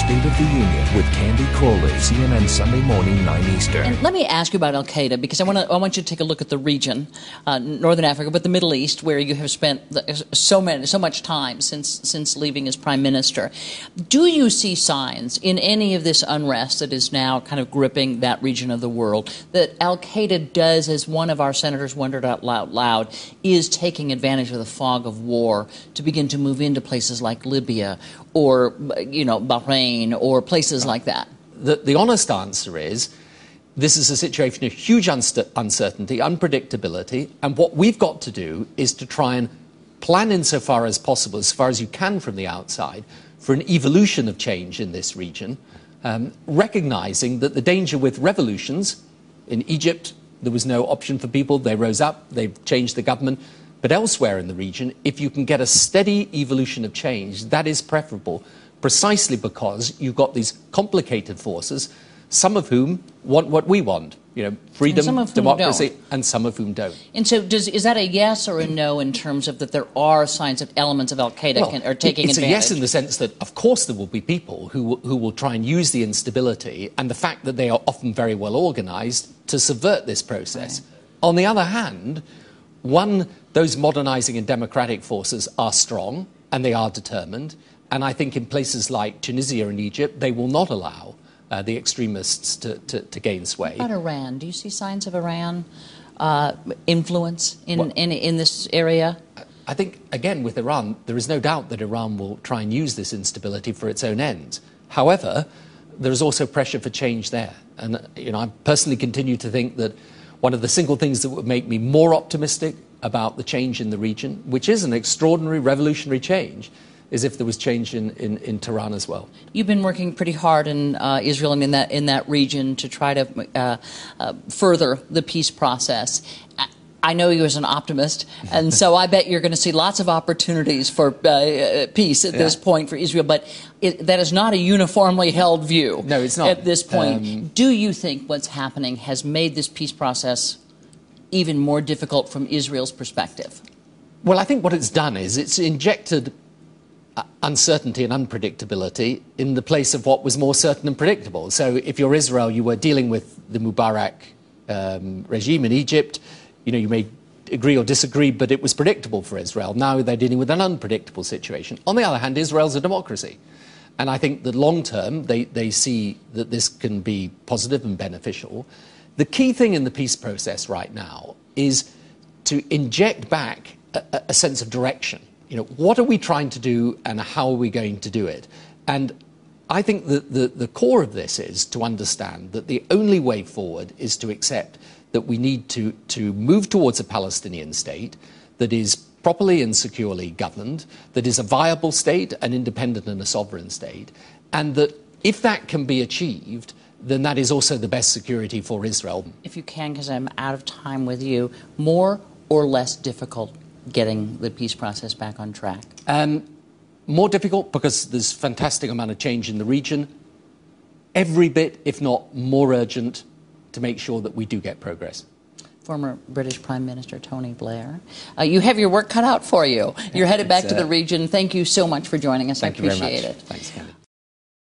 State of the Union with Candy Crowley, CNN Sunday morning, 9 Eastern. And let me ask you about Al-Qaeda, because I want you to take a look at the region, Northern Africa, but the Middle East, where you have spent so much time since leaving as Prime Minister. Do you see signs in any of this unrest that is now kind of gripping that region of the world that Al-Qaeda does, as one of our senators wondered out loud, is taking advantage of the fog of war to begin to move into places like Libya or, Bahrain or places like that? The honest answer is this is a situation of huge uncertainty, unpredictability, and what we've got to do is to try and plan insofar as possible, as far as you can from the outside, for an evolution of change in this region, recognizing that the danger with revolutions in Egypt, there was no option for people. They rose up, they've changed the government. But elsewhere in the region, if you can get a steady evolution of change, that is preferable, precisely because you've got these complicated forces, some of whom want what we want, freedom, democracy, and some of whom don't. And so is that a yes or a no in terms of that there are signs of elements of Al-Qaeda are taking it's advantage? It's a yes in the sense that, of course, there will be people who will try and use the instability and the fact that they are often very well organized to subvert this process. Right. On the other hand, those modernizing and democratic forces are strong and they are determined. And I think in places like Tunisia and Egypt, they will not allow the extremists to gain sway. What about Iran? Do you see signs of Iran influence in this area? I think, again, with Iran, there is no doubt that Iran will try and use this instability for its own ends. However, there is also pressure for change there. And, I personally continue to think that one of the single things that would make me more optimistic about the change in the region, which is an extraordinary revolutionary change, is if there was change in Tehran as well. You've been working pretty hard in Israel and in that region to try to further the peace process. I know you as an optimist, and so I bet you're going to see lots of opportunities for peace at this point for Israel, but that is not a uniformly held view. No, it's not. At this point. Do you think what's happening has made this peace process even more difficult from Israel's perspective? Well, I think what it's done is it's injected uncertainty and unpredictability in the place of what was more certain and predictable. So if you're Israel, you were dealing with the Mubarak regime in Egypt. You may agree or disagree, but it was predictable for Israel. Now they're dealing with an unpredictable situation. On the other hand, Israel's a democracy. And I think that long term, they see that this can be positive and beneficial. The key thing in the peace process right now is to inject back a sense of direction. What are we trying to do and how are we going to do it? And I think that the core of this is to understand that the only way forward is to accept that we need to move towards a Palestinian state that is properly and securely governed, that is a viable state, an independent and a sovereign state, and that if that can be achieved, then that is also the best security for Israel. If you can, because I'm out of time with you, more or less difficult getting the peace process back on track? More difficult because there's a fantastic amount of change in the region. Every bit, if not more urgent, to make sure that we do get progress. Former British Prime Minister Tony Blair. You have your work cut out for you. You're headed back to the region. Thank you so much for joining us. I appreciate it. Thanks, Candy.